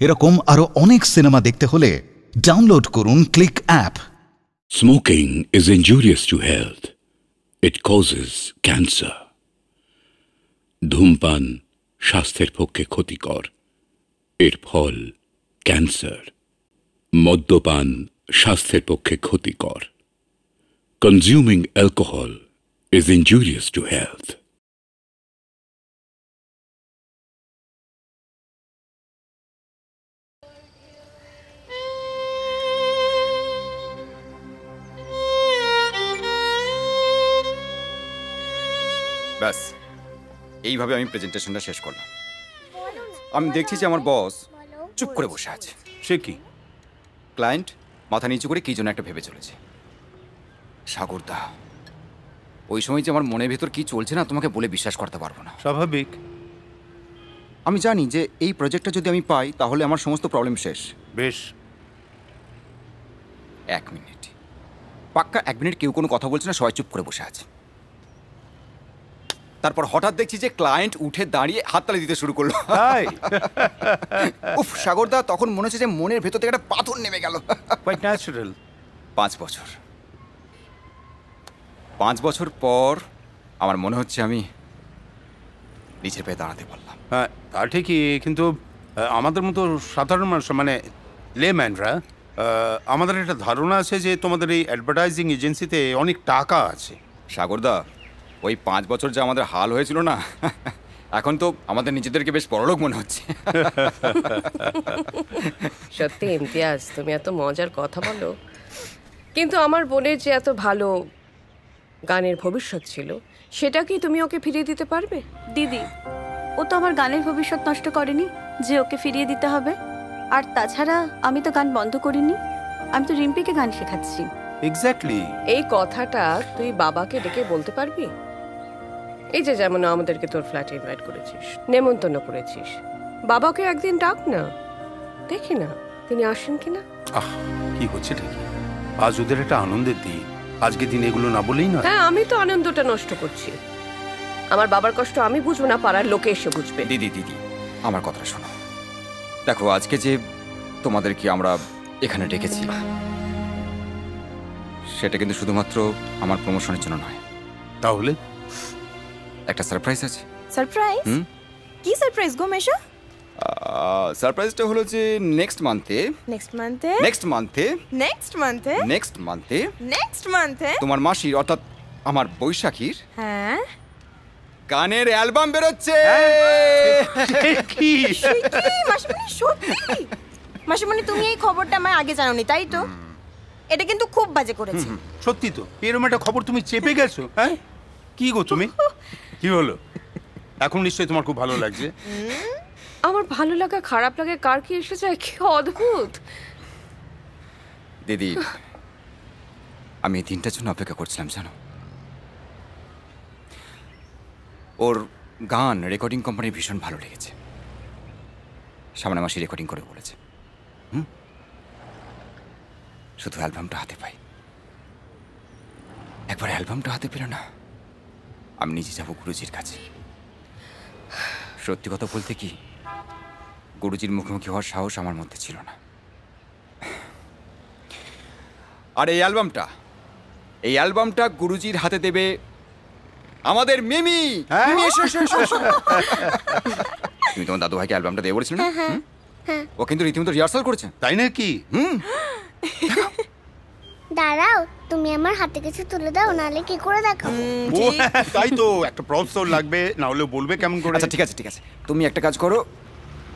এরকম আরো অনেক সিনেমা দেখতে হলে ডাউনলোড করুন click app. Smoking is injurious to health. It causes cancer. ধূমপান স্বাস্থ্যের পক্ষে ক্ষতিকর, এর ফল ক্যান্সার। মদ্যপান স্বাস্থ্যের পক্ষে ক্ষতিকর। Consuming alcohol is injurious to health. ব্যাস এইভাবে আমি প্রেজেন্টেশনটা শেষ করলাম। আমি দেখছি যে আমার বস চুপ করে বসে আছে। সে কি? ক্লায়েন্ট মাথা নিচু করে কি জন্য একটা ভেবে চলেছে। সাগরদা, ওই সময় যে আমার মনের ভেতর কি চলছে না তোমাকে বলে বিশ্বাস করতে পারবো না। স্বাভাবিক। আমি জানি যে এই প্রজেক্টটা যদি আমি পাই তাহলে আমার সমস্ত প্রবলেম শেষ। বেশ, 1 মিনিট, পাক্কা 1 মিনিট কেউ কোনো কথা বলছে না, সবাই চুপ করে বসে আছে। তারপর হঠাৎ দেখছি যে ক্লায়েন্ট উঠে দাঁড়িয়ে হাততালি দিতে শুরু করলো। উফ, সাগরদা, তখন মনে হচ্ছে যে মনের ভেতর থেকে একটা পাথর নেমে গেল। Quite natural. 5 বছর পর আমার মনে হচ্ছে আমি নিজের পায়ে দাঁড়াতে পারলাম। হ্যাঁ, তা ঠিকই, কিন্তু আমাদের মতো সাধারণ মানুষ, মানে লেম্যানরা, আমাদের একটা ধারণা আছে যে তোমাদের এই অ্যাডভার্টাইজিং এজেন্সিতে অনেক টাকা আছে। সাগরদা, ওই 5 বছর যে আমাদের হাল হয়েছিল না, এখন তো আমাদের নিজেদেরকে বেশ বড়লোক মনে হচ্ছে। সত্যি ইমতিয়াজ, তুমি এত মজার কথা বলো, কিন্তু আমার বোনের যে এত ভালো গানের ভবিষ্যৎ ছিল, সেটা কি তুমি ওকে ফিরিয়ে দিতে পারবে? দিদি, ও তো আমার গানের ভবিষ্যৎ নষ্ট করেনি যে ওকে ফিরিয়ে দিতে হবে। আর তাছাড়া আমি তো গান বন্ধ করিনি, আমি তো রিম্পিকে গান শেখাচ্ছি। এক্স্যাক্টলি। এই কথাটা তুই বাবাকে ডেকে বলতে পারবি? এই যে যেমন আমাদেরকে তোর ফ্ল্যাটে ইনভাইট করেছিস, নেমন্তন্ন করেছিস, বাবাকে একদিন ডাক না, দেখি না তিনি আসেন কিনা। কি হচ্ছে ঠিকই, আজ ওদের একটা আনন্দের দিন, আজকে দিন এগুলো না বলেই না। হ্যাঁ, আমি তো আনন্দটা নষ্ট করছি। আমার বাবার কষ্ট আমি বুঝবো না, পাড়ার লোকে এসে বুঝবে। দিদি, আমার কথাটা শোনো। দেখো, আজকে যে তোমাদেরকে আমরা এখানে ডেকেছি, সেটা কিন্তু শুধুমাত্র আমার প্রমোশনের জন্য নয়। তাহলে একটা সারপ্রাইজ আছে। সারপ্রাইজ? কি সারপ্রাইজ গো মেশা? সারপ্রাইজটা হলো যে নেক্সট মান্থে তোমার মাসির, অর্থাৎ আমার বৈশাখীর, হ্যাঁ, গানের অ্যালবাম বেরোচ্ছে। কি মাসিমণি, সত্যি? মাসিমণি, তুমি এই খবরটা আমায় আগে জানোনি, তাই তো? এটা কিন্তু খুব বাজে করেছে। সত্যি তো, এরকম একটা খবর তুমি চেপে গেছো। হ্যাঁ, কি গো তুমি? কি হলো? এখন নিশ্চয়ই তোমার খুব ভালো লাগছে। আমার ভালো লাগা খারাপ লাগে কার কি এসে যায়, কি অদ্ভুত। দিদি, আমি এই দিনটার জন্য অপেক্ষা করছিলাম, জানো। ওর গান রেকর্ডিং কোম্পানির ভীষণ ভালো লেগেছে, সামনে মাসে রেকর্ডিং করে বলেছে। শুধু অ্যালবামটা হাতে পাই। একবার অ্যালবামটা হাতে পেল না, আমি নিজে যাবো গুরুজির কাছে। সত্যি কথা বলতে কি, গুরুজির মুখোমুখি হওয়ার সাহস আমার মধ্যে ছিল না। আর এই অ্যালবামটা গুরুজির হাতে দেবে আমাদের মিমি। তুমি তোমার দাদু ভাইকে অ্যালবামটা দিয়ে বলেছিলে না? ও কিন্তু রীতিমতো রিহার্সাল করেছে। তাই নাকি? দাঁড়াও, তুমি আমার হাতে কিছু তুলে দাও, নাহলে কি করে দেখাবো? তাই তো, একটা প্রপস লাগবে, না হলে বলবে কেমন করে। আচ্ছা ঠিক আছে, তুমি একটা কাজ করো,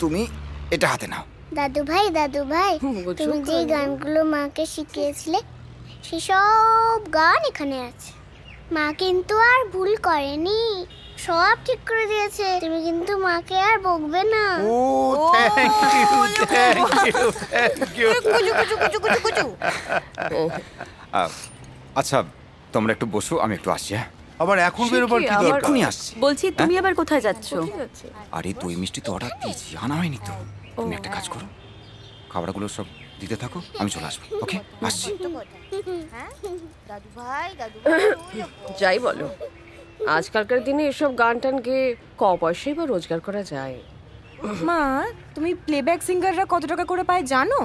তুমি এটা হাতে নাও। দাদু ভাই, তুমি যে গানগুলো মাকে শিখিয়েছিলে সেসব গান এখানে আছে। মা কিন্তু আর ভুল করেনি, সব ঠিক করে দিয়েছে। তুমি কিন্তু মাকে আর বকবে না। ও, থ্যাংক ইউ। আচ্ছা, তোমরা একটু বসো, আমি একটু আসছি। আবার এখন বেরোবার কি দরকার? এক্ষুনি আসছি। বলছি, তুমি আবার কোথায় যাচ্ছ? আরে দই মিষ্টি তো অর্ডার দিয়েছি, আনা হয়নি তো। তুমি একটা কাজ করো, খাবারগুলো সব দিতে থাকো, আমি চলে আসবো। ওকে, আসছি। যাই বলো, আজকালকার দিনে এসব গান টান গেয়ে পয়সাই বা রোজগার করা যায়। মা তুমি প্লেব্যাক সিঙ্গাররা কত টাকা করে পায় জানো?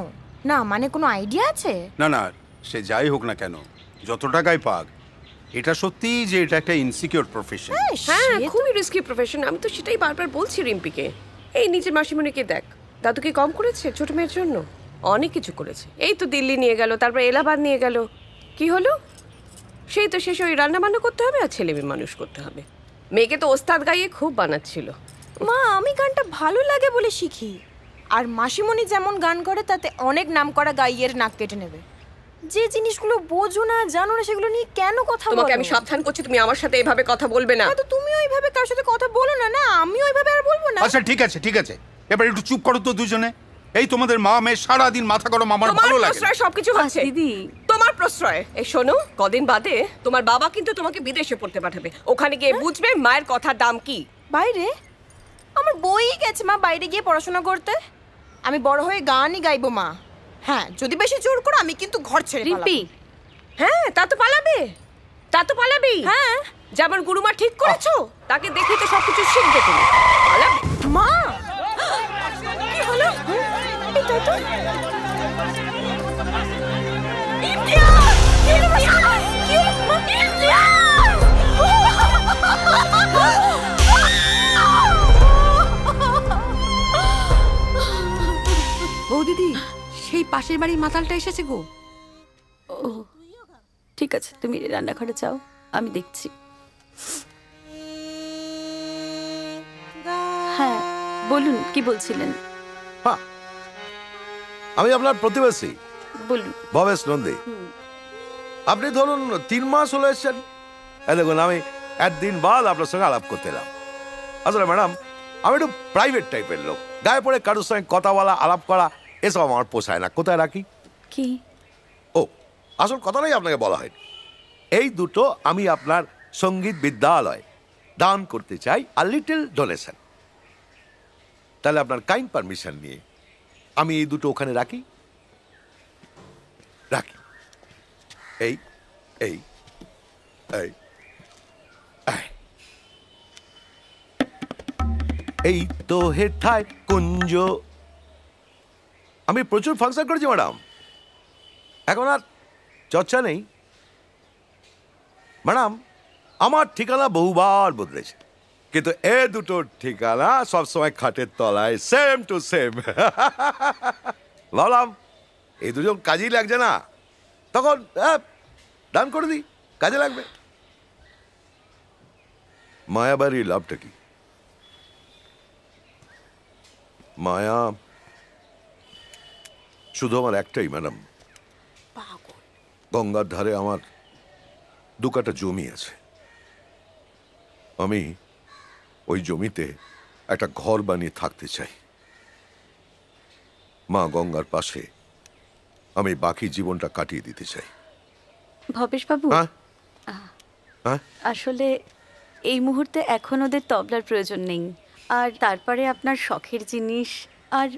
না মানে কোনো আইডিয়া আছে? না না, সে যাই হোক না কেন, যত টাকাই পাক, এটা সত্যি যে এটা একটা ইনসিকিউর প্রফেশন। হ্যাঁ, খুবই রিস্কি প্রফেশন। আমি তো সেটাই বারবার বলছি রিম্পিকে। এই নিজের মাসিমণিকে দেখ, দাদুকে কম করেছে ছোট মেয়ের জন্য? অনেক কিছু করেছে। এই তো দিল্লি নিয়ে গেল, তারপর এলাহাবাদ নিয়ে গেল। কি হলো? সেই তো শেষে ওই রান্না বান্না করতে হবে আর ছেলে মেয়ে মানুষ করতে হবে। মেয়েকে তো ওস্তাদ গাইয়ে খুব বানাচ্ছিল। মা আমি গানটা ভালো লাগে বলে শিখি, আর মাসিমণি যেমন গান করে তাতে অনেক নাম করা গাইয়ের নাক কেটে নেবে। যে জিনিসগুলো বোঝো না জানো না সেগুলো নিয়ে কেন কথা বলো? তোমাকে আমি সাবধান করছি, তুমি আমার সাথে এভাবে কথা বলবে না। তো তুমিও এইভাবে কার সাথে কথা বলো না। না আমিও এইভাবে আর বলবো না। আচ্ছা ঠিক আছে ঠিক আছে, এবার একটু চুপ করো তো দুজনে। এই তোমাদের মা মেয়ে সারাদিন মাথা গরম, আমার ভালো লাগে। প্রশ্রয় সবকিছু হচ্ছে দিদি, তোমার প্রশ্রয়। এই শোনো, কদিন বাদে তোমার বাবা কিন্তু তোমাকে বিদেশে পড়তে পাঠাবে। ওখানে গিয়ে বুঝবে মায়ের কথার দাম কি। বাইরে? আমার বই গেছে মা বাইরে গিয়ে পড়াশোনা করতে। আমি বড় হয়ে গানই গাইবো মা। হ্যাঁ যদি বেশি জোর করো আমি কিন্তু ঘর ছেড়ে রিম্পি। হ্যাঁ তা তো পালাবে, তা তো পালাবেই। হ্যাঁ যেমন গুরুমা ঠিক করেছো, তাকে দেখে তো সবকিছু শিখবে তুমি। পালাবে মা। কি হলো? এটা তো বৌদিদি, সেই পাশের বাড়ির মাতালটা এসেছে গো। ও ঠিক আছে, তুমি রান্নাঘরে যাও, আমি দেখছি। হ্যাঁ বলুন, কি বলছিলেন? হ্যাঁ, আমি আপনার প্রতিবেশী বলুন। ভবেশ নন্দী। আপনি ধরুন 3 মাস হলে এসছেন। দেখুন আমি একদিন বাদ আপনার সঙ্গে আলাপ করতে এলাম। আসলে ম্যাডাম আমি একটু প্রাইভেট টাইপের লোক, গায়ে পড়ে কারোর সঙ্গে কথা বলা, আলাপ করা এসব আমার পোষায় না। কোথায় রাখি? কি? ও আসল কথাটাই আপনাকে বলা হয়নি। এই দুটো আমি আপনার সঙ্গীত বিদ্যালয় দান করতে চাই, আর লিটল ডোনেশন। তাহলে আপনার কাইন্ড পারমিশন নিয়ে আমি এই দুটো ওখানে রাখি। রাখি এই এই এই এই তো হেথায় কুঞ্জ। আমি প্রচুর ফাংশন করেছি ম্যাডাম, এখন আর চর্চা নেই। ম্যাডাম আমার ঠিকানা বহুবার বদলেছে, কিন্তু এ দুটো ঠিকানা সবসময় খাটের তলায়, সেম টু সেম। ভাবলাম এই দুজন কাজেই লাগছে না, তখন দান করে দিই, কাজে লাগবে। মায়াবাড়ির লাভটা কি? মায়া শুধু আমার একটাই ম্যাডাম, গঙ্গার ধারে আমার 2 কাঠা জমি আছে। আমি ওই জমিতে একটা ঘর বানিয়ে থাকতে চাই। মা গঙ্গার পাশে আমি বাকি জীবনটা কাটিয়ে দিতে চাই। ভবেশ বাবু, আসলে এই মুহূর্তে এখন ওদের তবলার প্রয়োজন নেই, আর তারপরে আপনার শখের জিনিস আর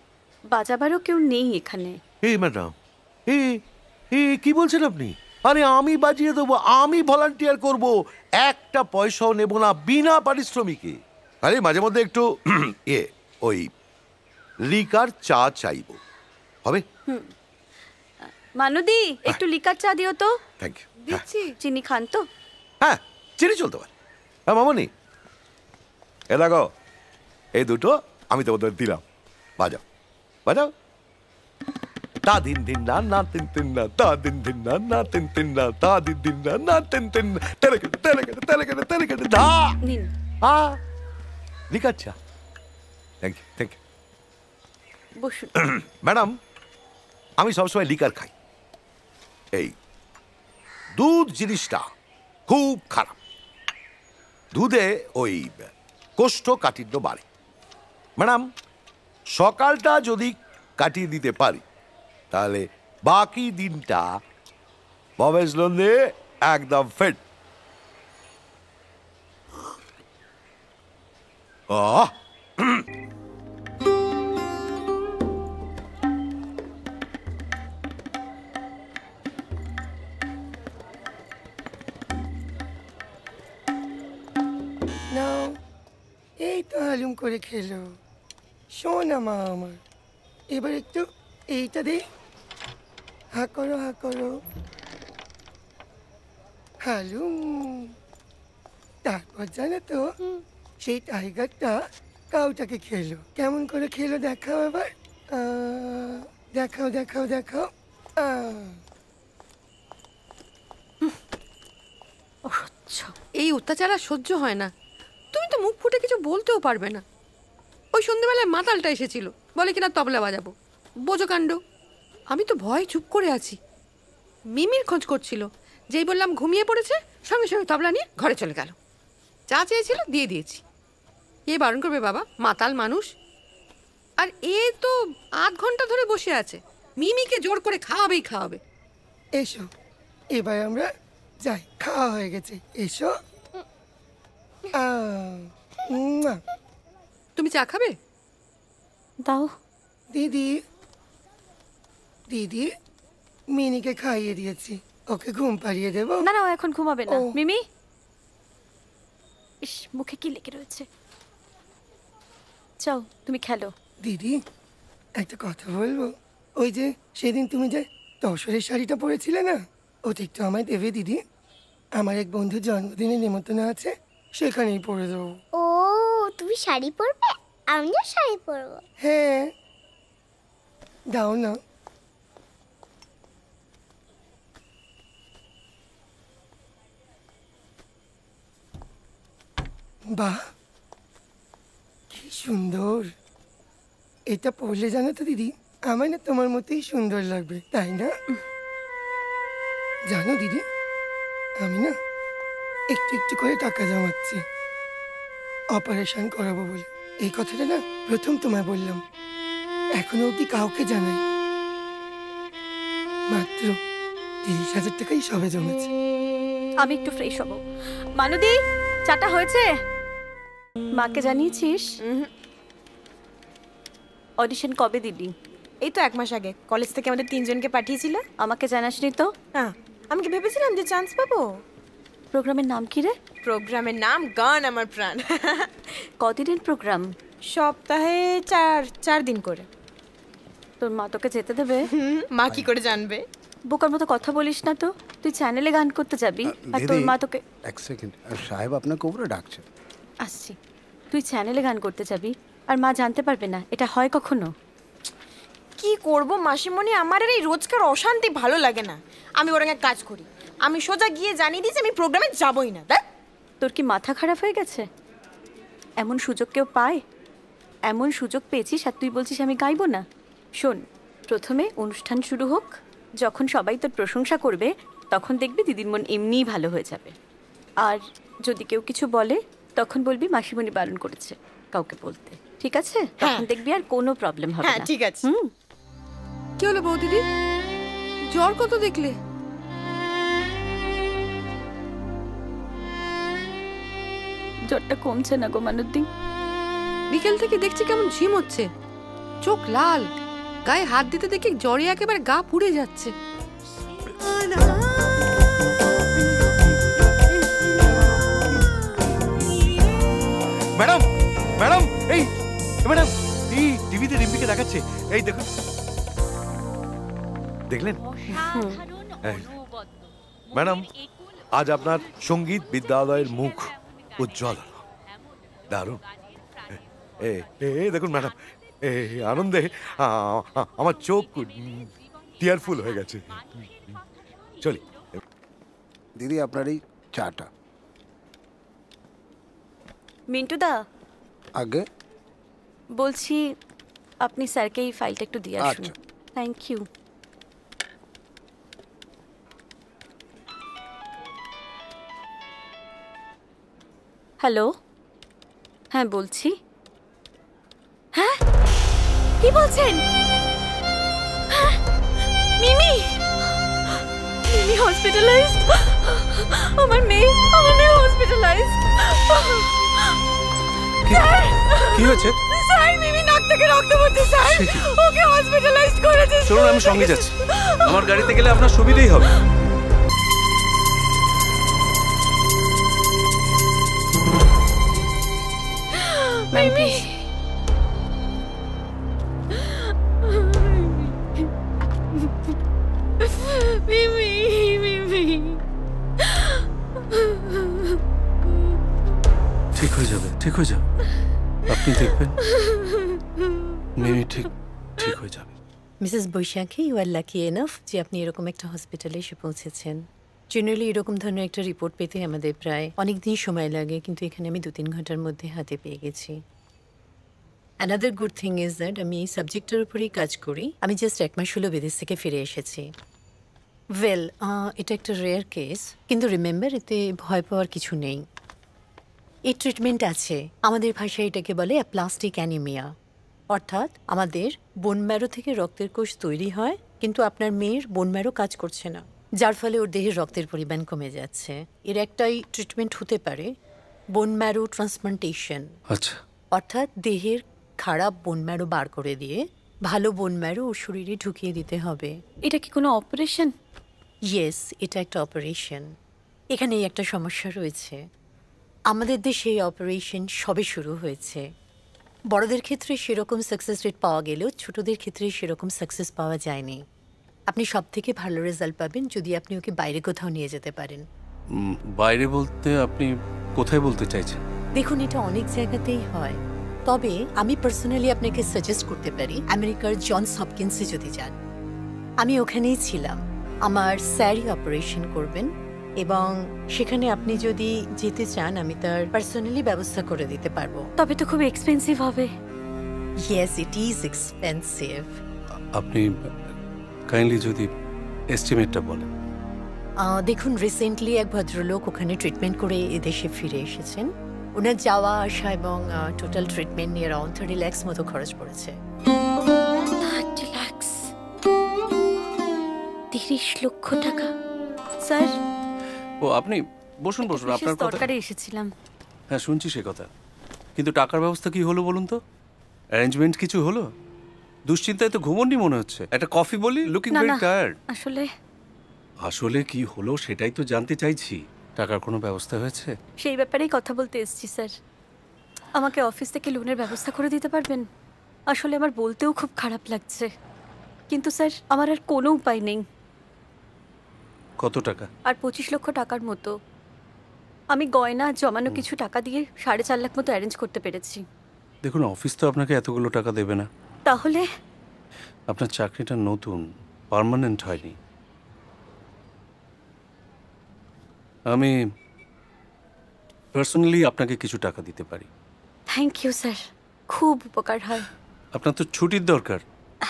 বাজাবারও কেউ নেই এখানে। এই ম্যাডাম কি বলছেন আপনি? আরে আমি বাজিয়ে দেবো, আমি ভলান্টিয়ার করব, একটা পয়সাও নেব না, বিনা পারিশ্রমিকে। আরে মাঝে মধ্যে একটু ওই লিকার চা চাইবো, হবে? মানদি, একটু লিকার চা দিও তো। Thank you. দিচ্ছি। চিনি খান তো? হ্যাঁ চিনি চলতে পারে। হ্যাঁ মামনি, এ দেখো এই দুটো আমি তোমাদের দিলাম, বাজাও বাজাও। তা দিন দিন না না তিন তিন না, তা দিন দিন না না তিন তিন না, তা দিন দিন না না তিন তিন না, তেলে কেটে তেলে কেটে তেলে কেটে তেলে কেটে ধা নিন। লিকার চা। Thank you thank you. বসুন। ম্যাডাম আমি সবসময় লিকার খাই। এই দুধ জিনিসটা খুব খারাপ। দুধে ওই কোষ্ঠকাঠিন্য বাড়ে। ম্যাডাম সকালটা যদি কাটিয়ে দিতে পারি তাহলে বাকি দিনটা ভবেশ নন্দী একদম ফিট। নাও, এই তো হালুম করে খেলো। সোনা মা আমার। এবার একটু এইটা দে, হা করো হা করো, হ্যালো। তারপর জানো তো সেই টাইগারটা কাউটাকে খেলো। কেমন করে খেলো দেখাও এবার, দেখাও দেখাও দেখাও। এই অত্যাচার আর সহ্য হয় না। তুমি তো মুখ ফুটে কিছু বলতেও পারবে না। ওই সন্ধ্যেবেলায় মাতালটা এসেছিল, বলে কিনা তবলা বাজাবো, বোঝো কাণ্ড। আমি তো ভয় চুপ করে আছি। মিমির খোঁজ করছিল, যেই বললাম ঘুমিয়ে পড়েছে, সঙ্গে সঙ্গে তবলা নিয়ে ঘরে চলে গেল। যা চেয়েছিল দিয়ে দিয়েছি। এ বারণ করবে বাবা, মাতাল মানুষ। আর এ তো আধ ঘন্টা ধরে বসে আছে, মিমিকে জোর করে খাওয়াবেই খাওয়াবে। এসো এবার আমরা যাই, খাওয়া হয়ে গেছে, এসো। তুমি চা খাবে? দাও। দিদি, দিদি মিনিকে খাইয়ে দিয়েছি, ওকে ঘুম পাড়িয়ে দেবো। না না, ও এখন ঘুমাবে না। মিমি, ইস মুখে কি লেগে রয়েছে। যাও তুমি খেলো। দিদি একটা কথা বলবো, ওই যে সেদিন তুমি যে তসরের শাড়িটা পরেছিলে না, ওটা একটু আমায় দেবে দিদি। আমার এক বন্ধুর জন্মদিনের নিমন্ত্রণ আছে, সেখানেই পরে দেবো। ও তুমি শাড়ি পরবে? আমিও শাড়ি পরবো। হ্যাঁ দাও না। বাহ কি সুন্দর, এটা পরলে জানো তো দিদি, আমায় না তোমার মতোই সুন্দর লাগবে, তাই না? জানো দিদি, আমি না একটু একটু করে টাকা জমাচ্ছি অপারেশন করাবো বলে। এই কথাটা না প্রথম তোমায় বললাম, এখনো অব্দি কাউকে জানাই। মাত্র 30,000 টাকাই সবে জমেছে। আমি একটু ফ্রেশ হব। মানুদি, চাটা হয়েছে? মাকে জানিয়েছিস? অডিশন কবে দিবি? এই তো 1 মাস আগে কলেজ থেকে আমাদের 3 জনকে পাঠিয়েছিল। আমাকে জানাসনি তো? হ্যাঁ, আমি কি ভেবেছিলাম যে চান্স পাবো। প্রোগ্রামের নাম কি রে? প্রোগ্রামের নাম গান আমার প্রাণ। কদিনের প্রোগ্রাম? সপ্তাহে 4 দিন করে। তোর মা তোকে যেতে দেবে? মা কি করে জানবে? বোকার মতো কথা বলিস না তো। তুই চ্যানেলে গান করতে যাবি আর তোর মা তোকে। এক সেকেন্ড, সাহেব আপনাকে উপরে ডাকছে। আসছি। তুই চ্যানেলে গান করতে যাবি আর মা জানতে পারবে না, এটা হয় কখনো? কি করব মাসিমণি, আমার আর এই রোজকার অশান্তি ভালো লাগে না। আমি বরং এক কাজ করি, আমি সোজা গিয়ে জানিয়ে দিই যে আমি প্রোগ্রামে যাবই না। দেখ, তোর কি মাথা খারাপ হয়ে গেছে? এমন সুযোগ কেউ পায়? এমন সুযোগ পেয়েছিস আর তুই বলছিস আমি গাইবো না? শোন, প্রথমে অনুষ্ঠান শুরু হোক, যখন সবাই তোর প্রশংসা করবে তখন দেখবি দিদির মন এমনিই ভালো হয়ে যাবে। আর যদি কেউ কিছু বলে তখন বলবি মাসিমণি বারণ করেছে কাউকে বলতে, ঠিক আছে? তখন দেখবি আর কোনো প্রবলেম হবে না। হ্যাঁ ঠিক আছে। কি হলো বৌদিদি, জ্বর কত দেখলে? জ্বরটা কমছে না গো মানুদ্দিন। বিকেল থেকে দেখছি কেমন ঝিম হচ্ছে, চোখ লাল, গায়ে হাত দিতে দেখি জ্বরে একেবারে গা পুড়ে যাচ্ছে। ম্যাডাম, ম্যাডাম, এই ম্যাডাম, এই টিভিতে রিম্পিকে দেখাচ্ছে, এই দেখুন, দেখলেন? ম্যাডাম, আজ আপনার সঙ্গীত বিদ্যালয়ের মুখ উজ্জ্বল হলো, দারুণ। এই দেখুন ম্যাডাম, এই আনন্দে আমার চোখ টিয়ারফুল হয়ে গেছে। চলি দিদি, আপনার এই চাটা। মিন্টুদা, আগে বলছি আপনি স্যারকে এই ফাইলটা একটু দিয়ে আসুন। Thank you. হ্যালো, হ্যাঁ বলছি। হ্যাঁ কি বলছেন? মিমি, মিমি হসপিটালাইজড। আমার মেয়ে হসপিটালাইজড। কি হয়েছে? স্যার, মিমি নাক থেকে রক্ত পড়ছে স্যার, ওকে হসপিটালাইজড করেছে। চলুন আমি সঙ্গে যাচ্ছি, আমার গাড়িতে গেলে আপনার সুবিধাই হবে। মিমি, ঠিক হয়ে যাবে, ঠিক হয়ে যাবে। আপনি দেখবেন মিমি ঠিক ঠিক হয়ে যাবে। Mrs Baishakhi, you are lucky enough যে আপনি এরকম একটা হসপিটালে এসে পৌঁছেছেন। জেনারেলি এরকম ধরনের একটা রিপোর্ট পেতে আমাদের প্রায় অনেক দিন সময় লাগে, কিন্তু এখানে আমি 2-3 ঘন্টার মধ্যে হাতে পেয়ে গেছি। Another good thing is that আমি এই সাবজেক্টের উপরেই কাজ করি। আমি জাস্ট 1 মাস হলো বিদেশ থেকে ফিরে এসেছি। ওয়েল, এটা একটা রেয়ার কেস, কিন্তু রিমেম্বার এতে ভয় পাওয়ার কিছু নেই। এই ট্রিটমেন্ট আছে, আমাদের ভাষায় এটাকে বলে প্লাস্টিক অ্যানিমিয়া, অর্থাৎ আমাদের বোন ম্যারো থেকে রক্তের কোষ তৈরি হয়, কিন্তু আপনার মেয়ের বোন ম্যারো কাজ করছে না, যার ফলে ওর দেহে রক্তের পরিমাণ কমে যাচ্ছে। এর একটাই ট্রিটমেন্ট হতে পারে বোন ম্যারো ট্রান্সপ্লান্টেশন। আচ্ছা, অর্থাৎ দেহের খারাপ বোন ম্যারো বার করে দিয়ে ভালো বোন ম্যারো ওর শরীরে ঢুকিয়ে দিতে হবে। এটা কি কোনো অপারেশন? ইয়েস, এটা একটা অপারেশন। এখানে একটা সমস্যা রয়েছে, আমাদের দেশে এই অপারেশন সবে শুরু হয়েছে। বড়দের ক্ষেত্রে সেরকম সাকসেস রেট পাওয়া গেলেও ছোটদের ক্ষেত্রে সেরকম সাকসেস পাওয়া যায়নি। আপনি সব থেকে ভালো রেজাল্ট পাবেন যদি আপনি ওকে বাইরে কোথাও নিয়ে যেতে পারেন। বাইরে বলতে আপনি কোথায় বলতে চাইছেন? দেখুন, এটা অনেক জায়গাতেই হয়, তবে আমি পার্সোনালি আপনাকে সাজেস্ট করতে পারি আমেরিকার জনস হপকিন্সে যদি যান। আমি ওখানেই ছিলাম। আমার স্যারই অপারেশন করবেন, এবং সেখানে আপনি যদি যেতে চান আমি তার পার্সোনালি ব্যবস্থা করে দিতে পারবো। তবে তো খুব এক্সপেন্সিভ হবে। Yes, it is expensive. আপনি কাইন্ডলি যদি এস্টিমেটটা বলেন। দেখুন, রিসেন্টলি এক ভদ্রলোক ওখানে ট্রিটমেন্ট করে এদেশে ফিরে এসেছেন। ওনার যাওয়া আসা এবং টোটাল ট্রিটমেন্ট নিয়ে অ্যারাউন্ড 30 লাখ মতো খরচ পড়েছে। 30 লাখ? 30 লক্ষ টাকা? স্যার, ও আপনি বসুন বসুন, আপনার কথা দরকারে এসেছিলাম। হ্যাঁ, শুনছি সে কথা, কিন্তু টাকার ব্যবস্থা কি হলো বলুন তো? অ্যারেঞ্জমেন্ট কিছু হলো? দুশ্চিন্তায় তো ঘুমোননি মনে হচ্ছে। একটা কফি বলি? Looking very tired. আসলে কি হলো সেটাই তো জানতে চাইছি। টাকার কোনো ব্যবস্থা হয়েছে? সেই ব্যাপারেই কথা বলতে এসেছি স্যার। আমাকে অফিস থেকে লোনের ব্যবস্থা করে দিতে পারবেন? আসলে আমার বলতেও খুব খারাপ লাগছে, কিন্তু স্যার আমার আর কোনো উপায় নেই। কত টাকা? আর 25 লক্ষ টাকার মতো। আমি গয়না জমানো কিছু টাকা দিয়ে 4.5 লাখ মতো অ্যারেঞ্জ করতে পেরেছি। দেখুন, অফিস তো আপনাকে এতগুলো টাকা দেবে না। তাহলে? আপনার চাকরিটা নতুন, পার্মানেন্ট হয়নি। আমি পার্সোনালি আপনাকে কিছু টাকা দিতে পারি। থ্যাংক ইউ স্যার, খুব উপকার হয়। আপনার তো ছুটির দরকার।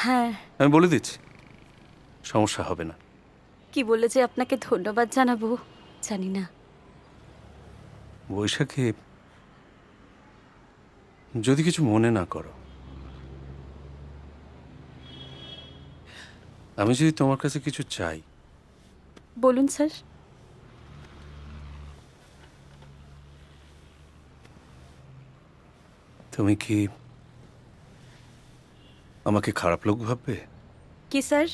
হ্যাঁ, আমি বলে দিচ্ছি, সমস্যা হবে না। কি বলে যে আপনাকে ধন্যবাদ জানাবো জানি না। বৈশাখী, যদি কিছু মনে না করো, আমি যদি তোমার কাছে কিছু চাই। বলুন স্যার। তুমি কি আমাকে খারাপ লোক ভাববে? কি স্যার?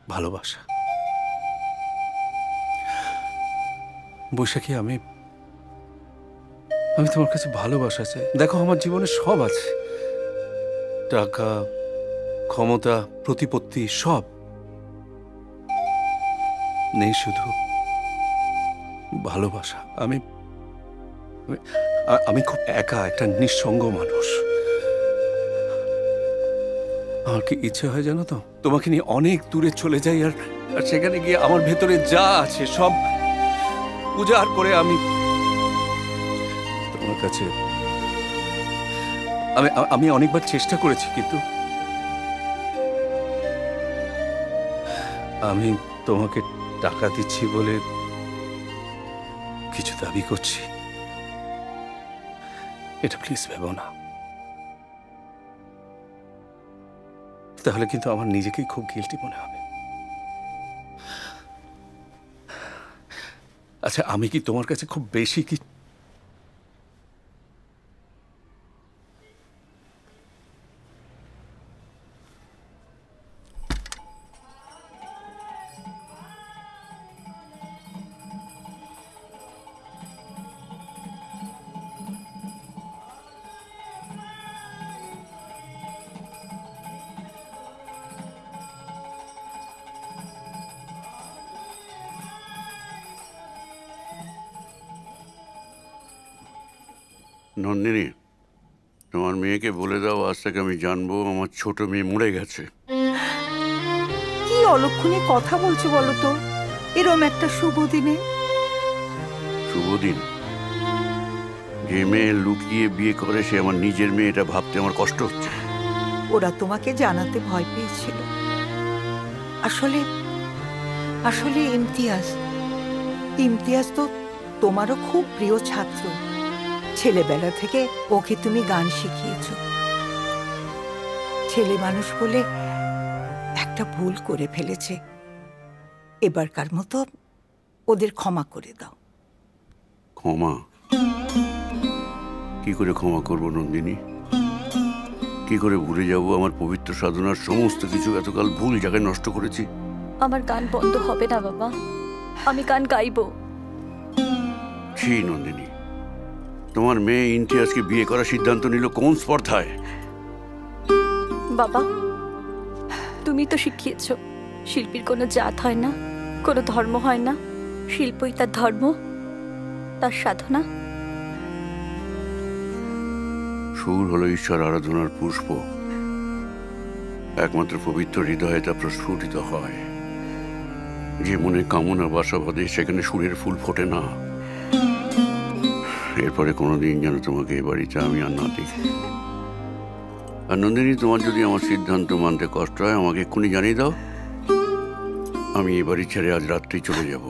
ভালোবাসা। বৈশাখী, আমি তোমার কাছে ভালোবাসা চাই। দেখো, আমার জীবনে সব আছে, টাকা, ক্ষমতা, প্রতিপত্তি, সব নেই, শুধু ভালোবাসা। আমি খুব একা, একটা নিঃসঙ্গ মানুষ। আমার কি ইচ্ছে হয় জানো তো, তোমাকে নিয়ে অনেক দূরে চলে যাই, আর সেখানে গিয়ে আমার ভেতরে যা আছে সব উজাড় করে আমি তোমার কাছে। আমি অনেকবার চেষ্টা করেছি, কিন্তু আমি তোমাকে টাকা দিচ্ছি বলে কিছু দাবি করছি, এটা প্লিজ ভেবো না। তাহলে কিন্তু আমার নিজেকেই খুব গিল্টি মনে হবে। আচ্ছা, আমি কি তোমার কাছে খুব বেশি কি? নন্দিনী, তোমার মেয়েকে বলে দাও আজ থেকে আমি জানবো আমার ছোট মেয়ে মরে গেছে। কি অলক্ষণে কথা বলছো বলো তো, এরম একটা শুভ দিনে? শুভ দিন? যে মেয়ে লুকিয়ে বিয়ে করে সে আমার নিজের মেয়ে, এটা ভাবতে আমার কষ্ট হচ্ছে। ওরা তোমাকে জানাতে ভয় পেয়েছিল। আসলে আসলে ইমতিয়াজ তো তোমারও খুব প্রিয় ছাত্র। ছেলেবেলা থেকে ওকে তুমি গান শিখিয়েছ। ছেলে মানুষ বলে একটা ভুল করে ফেলেছে, এবারকার মতো ওদের ক্ষমা করে দাও। ক্ষমা? কি করে ক্ষমা করবো নন্দিনী? কি করে ভুলে যাবো আমার পবিত্র সাধনার সমস্ত কিছু এতকাল ভুল জায়গায় নষ্ট করেছি? আমার গান বন্ধ হবে না বাবা, আমি গান গাইবো। ছি নন্দিনী, তোমার মেয়ে ইমতিয়াজকে বিয়ে করার সিদ্ধান্ত নিল কোন স্পর্ধায়? বাবা, তুমি তো শিখিয়েছ শিল্পীর কোনো জাত হয় না, কোনো ধর্ম হয় না, শিল্পই তার ধর্ম, তার সাধনা। সুর হলো ঈশ্বর আরাধনার পুষ্প, একমাত্র পবিত্র হৃদয়ে তা প্রস্ফুটিত হয়। যে মনে কামনা বাসা বাঁধে সেখানে সুরের ফুল ফোটে না। এরপরে কোনোদিন যেন তোমাকে এ বাড়িতে আমি আর না দেখি। আর নন্দিনী, তোমার যদি আমার সিদ্ধান্ত মানতে কষ্ট হয় আমাকে এক্ষুনি জানিয়ে দাও, আমি এ বাড়ি ছেড়ে আজ রাত্রেই চলে যাব।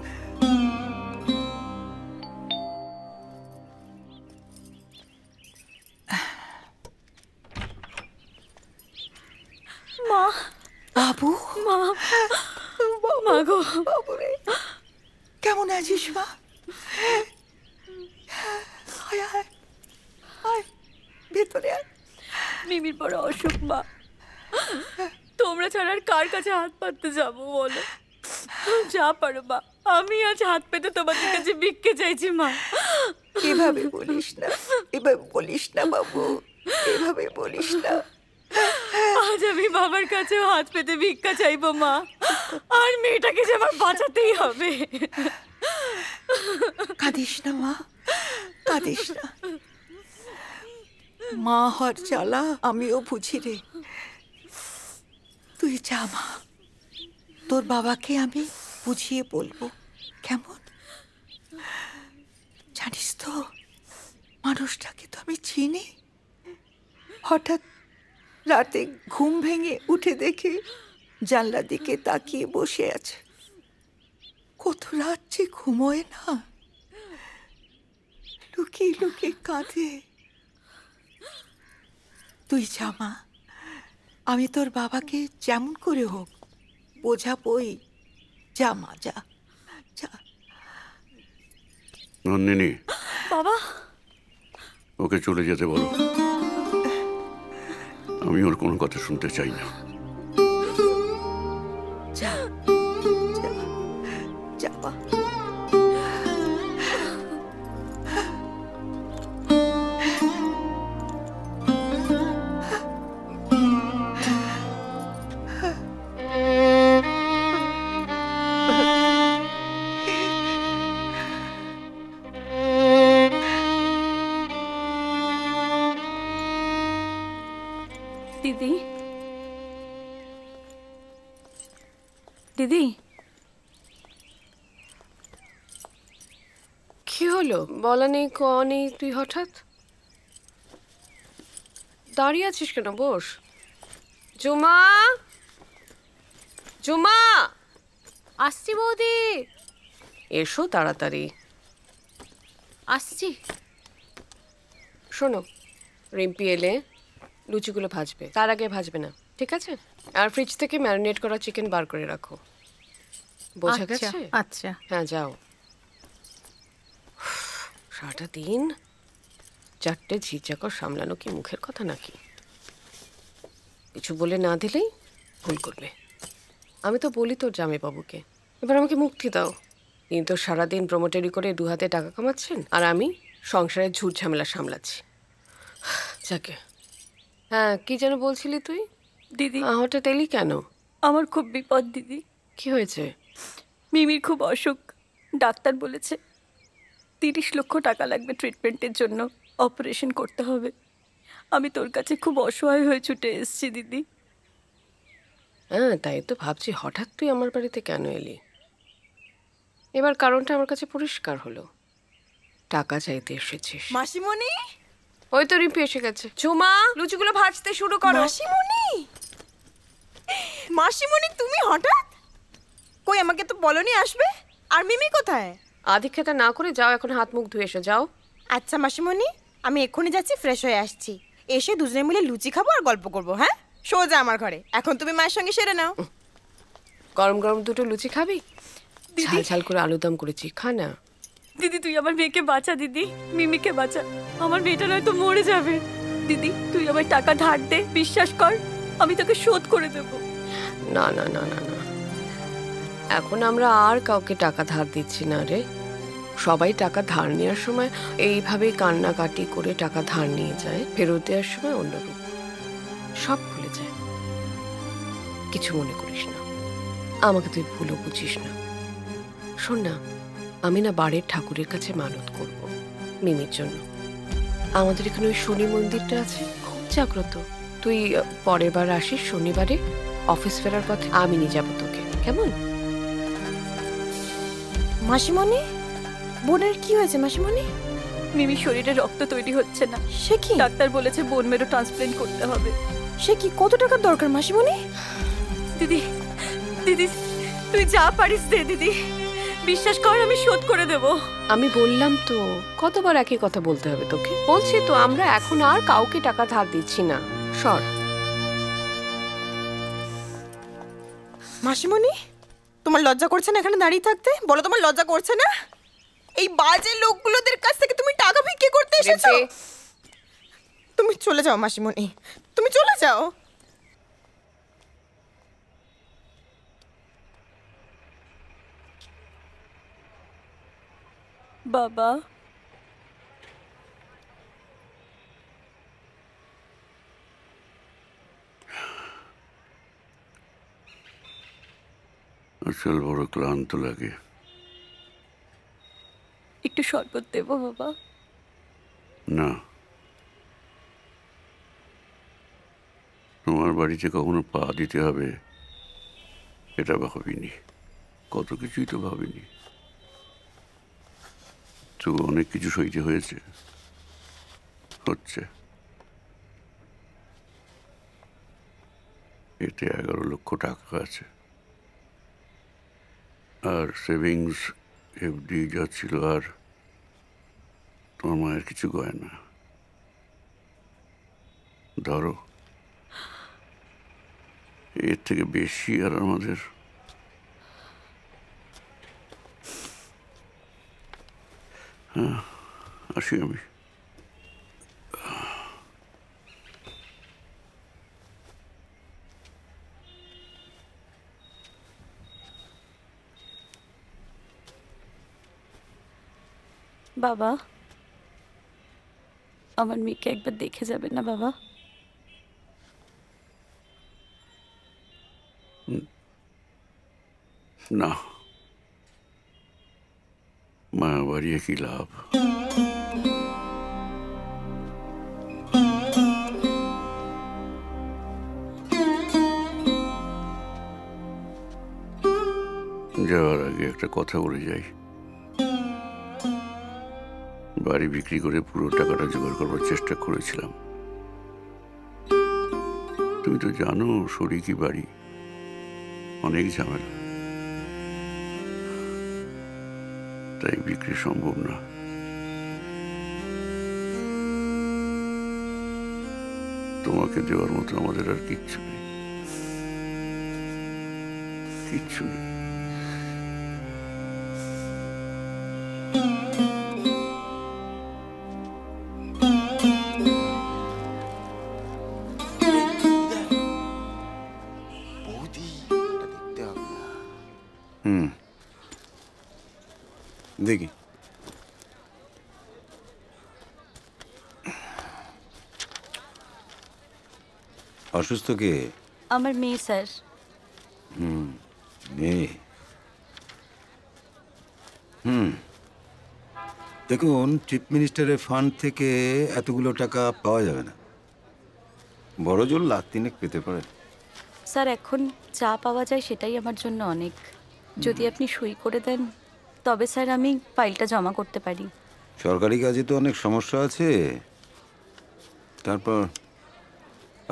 মা, বাবু, মা, মা গো, বাবুরে, কেমন আছিস মা? ভেতরে মিমির বড় অসুখ মা, তোমরা ছাড়া আর কার কাছে হাত পাততে যাবো বলো? যা পারো মা, আমি আজ হাত পেতে তোমাদের কাছে ভিক্ষে চাইছি মা। এভাবে বলিস না, এভাবে বলিস না বাবু, এভাবে বলিস না। আজ আমি বাবার কাছেও হাত পেতে ভিক্ষা চাইবো মা, আর মেয়েটাকে যে আমার বাঁচাতেই হবে। কাঁদিস না মা, কাঁদিস না। মা হওয়ার জ্বালা আমিও বুঝি রে। তুই যা মা, তোর বাবাকে আমি বুঝিয়ে বলবো, কেমন? জানিস তো মানুষটাকে তো আমি চিনি। হঠাৎ রাতে ঘুম ভেঙে উঠে দেখি জানলা দিকে তাকিয়ে বসে আছে। কত রাত যে ঘুমোয় না, লুকিয়ে লুকিয়ে কাঁদে। তুই যা মা, আমি তোর বাবাকে যেমন করে হোক বোঝাবই। যা মা, যা যা। নন্দিনী, বাবা, ওকে চলে যেতে বলো, আমি ওর কোনো কথা শুনতে চাই না। যা যা যা মা। দিদি, দিদি, কি হলো? বলা নেই ক নেই, তুই হঠাৎ দাঁড়িয়ে আছিস কেন? বস। জুমা, জুমা, আসছি বৌদি। এসো তাড়াতাড়ি। আসছি। শোনো, রিম্পি এলে লুচিগুলো ভাজবে, তার আগে ভাজবে না, ঠিক আছে? আর ফ্রিজ থেকে ম্যারিনেট করা চিকেন বার করে রাখো, বোঝা গেছে? আচ্ছা। হ্যাঁ যাও। সারাটা দিন চারটে ঝিঝাকর সামলানো কি মুখের কথা নাকি? কিছু বলে না দিলেই ভুল করবে। আমি তো বলি তোর জামাইবাবুকে, এবার আমাকে মুক্তি দাও। তিনি তো সারাদিন প্রমোটারি করে 2 হাতে টাকা কামাচ্ছেন, আর আমি সংসারের ঝুট ঝামেলা সামলাচ্ছি। যাকে, হ্যাঁ কি যেন বলছিলি তুই? দিদি, হঠাৎ এলি কেন? আমার খুব বিপদ দিদি। কি হয়েছে? মিমির খুব অসুখ, ডাক্তার বলেছে 30 লক্ষ টাকা লাগবে ট্রিটমেন্টের জন্য। অপারেশন করতে হবে। আমি তোর কাছে খুব অসহায় হয়ে ছুটে এসেছি দিদি। হ্যাঁ, তাই তো ভাবছি হঠাৎ তুই আমার বাড়িতে কেন এলি। এবার কারণটা আমার কাছে পরিষ্কার হলো, টাকা চাইতে এসেছিস। মাসিমণি, ওই তো রিম্পি এসে গেছে। ঝুমা, লুচিগুলো ভাজতে শুরু করো। মাসিমণি, মাসিমণি তুমি হঠাৎ? কই, আমাকে তো বলনি আসবে। আর মিমি কোথায়? আদিক্ষেতা না করে যাও, এখন হাত মুখ ধুয়ে এসো, যাও। আচ্ছা মাসিমণি, আমি এক্ষুনি যাচ্ছি, ফ্রেশ হয়ে আসছি। এসে দুজনে মিলে লুচি খাবো আর গল্প করবো। হ্যাঁ, সোজা আমার ঘরে। এখন তুমি মায়ের সঙ্গে সেরে নাও। গরম গরম দুটো লুচি খাবি? ঝাল ঝাল করে আলুদম করেছি, খা না। দিদি তুই আমার মেয়েকে বাঁচা, দিদি মিমিকে বাঁচা। আমার মেয়েটা নয়তো মরে যাবে। দিদি তুই আমার টাকা ধার দে, বিশ্বাস কর আমি তোকে শোধ করে দেব। না না না না না, এখন আমরা আর কাউকে টাকা ধার দিচ্ছি না রে। সবাই টাকা ধার নেওয়ার সময় এইভাবেই কান্নাকাটি করে টাকা ধার নিয়ে যায়, ফেরত দেওয়ার সময় অন্যরূপ। সব ভুলে যায়। কিছু মনে করিস না, আমাকে তুই ভুলও বুঝিস না। শোন না, আমি না বাড়ির ঠাকুরের কাছে মানত করব মিমির জন্য। আমাদের এখানে ওই শনি মন্দিরটা আছে, খুব জাগ্রত। তুই পরের বার আসিস শনিবারে, অফিস ফেরার পথে আমি নিয়ে যাবো তোকে, কেমন? মাসিমণি, বোনের কি হয়েছে মাসিমণি? মিমির শরীরে রক্ত তৈরি হচ্ছে না। সে কি? ডাক্তার বলেছে বোন মেরো ট্রান্সপ্লান্ট করতে হবে। সে কি? কত টাকার দরকার মাসিমণি? দিদি দিদি তুই যা পারিস দে দিদি, বিশ্বাস কর আমি শোধ করে দেব। আমি বললাম তো, কতবার একই কথা বলতে হবে তোকে? বলছি তো, আমরা এখন আর কাউকে টাকা ধার দিচ্ছি না। সর। মাসিমণি, তোমার লজ্জা করছে না এখানে দাঁড়িয়ে থাকতে? বলো, তোমার লজ্জা করছে না? এই বাজে লোকগুলোদের কাছ থেকে তুমি টাকা ভিক্ষে করতে এসেছো? তুমি চলে যাও মাসিমণি, তুমি চলে যাও। বাবা, আসল বড় ক্লান্ত লাগে। একটু শরবত দেবো বাবা? না, তোমার বাড়িতে কখনো পা দিতে হবে এটা ভাবিনি। কত কিছুই তো ভাবিনি। তো অনেক কিছু সইতে হয়েছে, হচ্ছে। এতে 11 লক্ষ টাকা আছে, আর সেভিংস এফডি যা ছিল, আর তোমার মায়ের কিছু গয়না। ধরো, এর থেকে বেশি আর আমাদের হ্যাঁ, আসি আমি। বাবা, আমার মেয়েকে একবার দেখে যাবেন না বাবা? না, মা বাড়িয়ে কি লাভ? যাওয়ার আগে একটা কথা বলে যাই। বাড়ি বিক্রি করে পুরো টাকাটা জোগাড় করবার চেষ্টা করেছিলাম। তুমি তো জানো, শরিকি বাড়ি, অনেক ঝামেলা, তাই বিক্রি সম্ভব না। তোমাকে দেওয়ার মতো আমাদের আর কিচ্ছু নেই, কিচ্ছু নেই। দেখি অসুস্থ কে? আমার মেয়ে স্যার। মেয়ে? দেখুন, চিফ মিনিস্টারের ফান্ড থেকে এতগুলো টাকা পাওয়া যাবে না। বড় জোর লাখ তিনেক পেতে পারে। স্যার এখন যা পাওয়া যায় সেটাই আমার জন্য অনেক। যদি আপনি সই করে দেন তবে স্যার আমি ফাইলটা জমা করতে পারি। সরকারি কাজে তো অনেক সমস্যা আছে। তারপর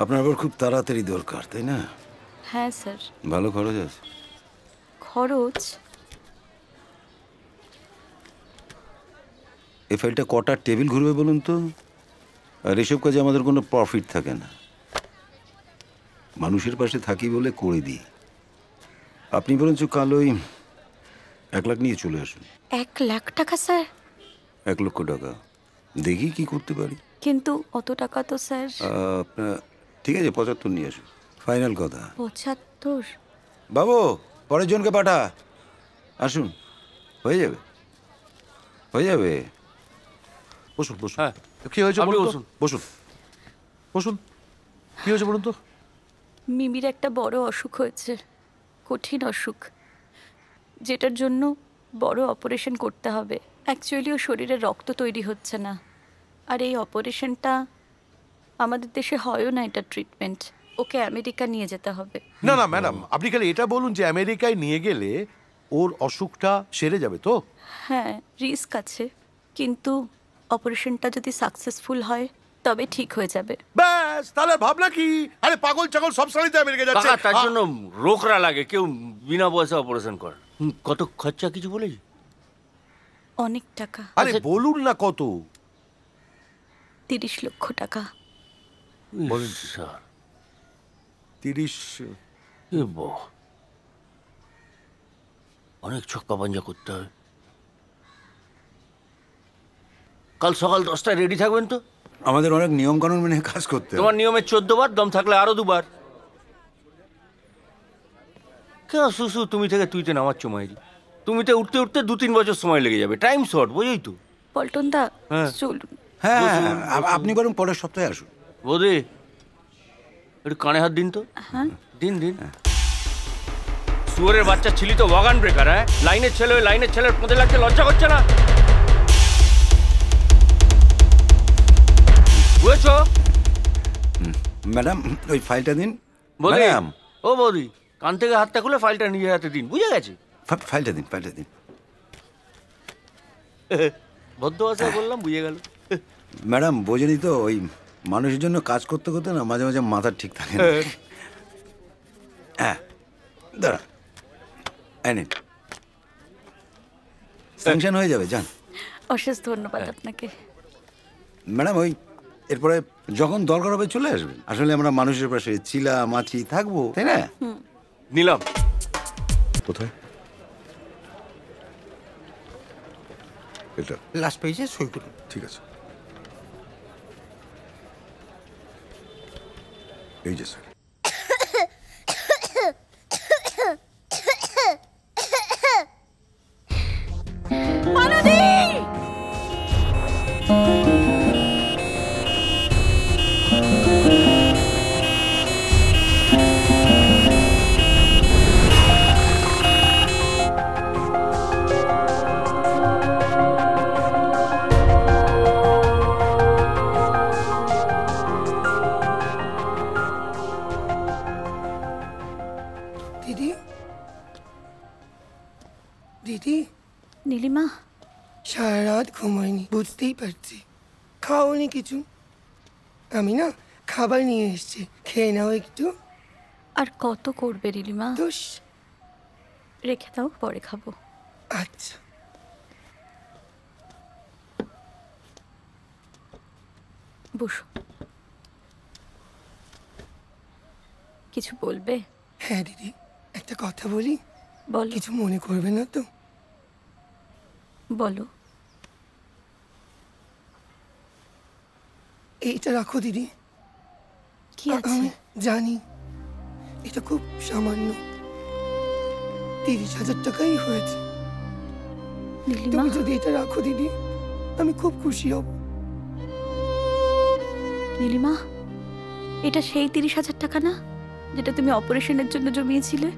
আপনার আবার খুব তাড়াতাড়ি দরকার, তাই না? হ্যাঁ স্যার। ভালো খরচ আছে। খরচ? এই ফাইলটা কটা টেবিল ঘুরবে বলুন তো? আর এসব কাজে আমাদের কোনো প্রফিট থাকে না। মানুষের পাশে থাকি বলে করে দিই। আপনি বরঞ্চ কাল ওই 1 লাখ নিয়ে চলে আসুন। 1 লাখ টাকা স্যার? 1 লক্ষ টাকা। দেখি কি করতে পারি। কিন্তু অত টাকা তো স্যার। আপনার ঠিক আছে, 75 নিয়ে আসুন, ফাইনাল কথা। 75? বাবু, পরের জনকে পাঠা। আসুন, হয়ে যাবে, হয়ে যাবে। বসুন বসুন। হ্যাঁ, কি হয়েছে বলুন? বসুন বসুন বসুন। কি হয়েছে বলুন তো? মিমির একটা বড় অসুখ হয়েছে, কঠিন অসুখ, যেটার জন্য বড় অপারেশন করতে হবে। অ্যাকচুয়ালি ও শরীরে রক্ত তৈরি হচ্ছে না, আর এই অপারেশনটা আমাদের দেশে হয়ও না। এটা ট্রিটমেন্ট, ওকে আমেরিকা নিয়ে যেতে হবে। না না ম্যাডাম, আপনি খালি এটা বলুন যে আমেরিকায় নিয়ে গেলে ওর অসুখটা সেরে যাবে তো? হ্যাঁ, রিস্ক আছে, কিন্তু অপারেশনটা যদি সাকসেসফুল হয় তবে ঠিক হয়ে যাবে। ব্যাস, তাহলে ভাবনা কি? আরে পাগল ছাগল সব সারিতে আমেরিকা যাচ্ছে। তার জন্য রোকরা লাগে, কেউ বিনা পয়সা অপারেশন করে। কত খরচা কিছু বলেছি? অনেক টাকা। আরে বলুন না কত? 30 লক্ষ টাকা। বলেন স্যার? 30? অনেক ছক্কা পাঞ্জা করতে হবে। কাল সকাল 10টায় রেডি থাকবেন তো? আমাদের অনেক নিয়ম কানুন মেনে কাজ করতে হবে। তোমার নিয়মে 14 বার, দম থাকলে আরো 2 বার। কেন সুসু তুমি থেকে তুইতে নামাচ্ছ মাইরি? তুমিতে উঠতে উঠতে 2-3 বছর সময় লেগে যাবে। টাইম শর্ট, বুঝেই তো। পল্টন দা, চলুন। হ্যাঁ, আপনি বরং পরের সপ্তাহে আসুন। বৌদি, একটু কানে হাত দিন তো। হ্যাঁ, দিন দিন। শুয়োরের বাচ্চা ছিলি তো ওয়াগান ব্রেকার। হ্যাঁ, লাইনের ছেলে ওই লাইনের ছেলের পদে লাগছে, লজ্জা করছে না? বুঝেছো? ম্যাডাম, ওই ফাইলটা দিন। ম্যাডাম, ও বৌদি, কান থেকে হাতটা খুলে ফাইলটা নিজের হাতে দিন। বুঝে গেছে? ফাইলটা দিন, ফাইলটা দিন। ভদ্র ভাষায় বললাম, বুঝে গেল। ম্যাডাম, বোঝেনি তো, ওই মানুষের জন্য কাজ করতে করতে না মাঝে মাঝে মাথা ঠিক থাকে না। হ্যাঁ, দাঁড়া, নিন, স্যাংশন হয়ে যাবে, যান। অশেষ ধন্যবাদ আপনাকে। ম্যাডাম, ওই এরপরে যখন দরকার হবে চলে আসবেন। আসলে আমরা মানুষের পাশে চিলা মাছি থাকবো, তাই না? নিলাম। কোথায়? এটা লাস্ট পেজে সই করুন। ঠিক আছে। এই যে স্যার। দিদি, দিদি। নীলিমা, সারা রাত ঘুমায়নি, বুঝতেই পারছি। খাওনি কিছু? আমি না খাবার নিয়ে এসেছি, খেয়ে নাও একটু। আর কত করবে নীলিমা? দোষ। রেখে দাও, পরে খাবো। আচ্ছা। বসো। কিছু বলবে? হ্যাঁ দিদি, একটা কথা বলি। বল। কিছু মনে করবে না তো? বলো। এইটা রাখো দিদি। কি আছে? আমি জানি এটা খুব সামান্য, 30,000 টাকাই হয়েছে। তুমি যদি এটা রাখো দিদি, আমি খুব খুশি হব। নীলিমা, এটা সেই 30,000 টাকা না যেটা তুমি অপারেশনের জন্য জমিয়েছিলে?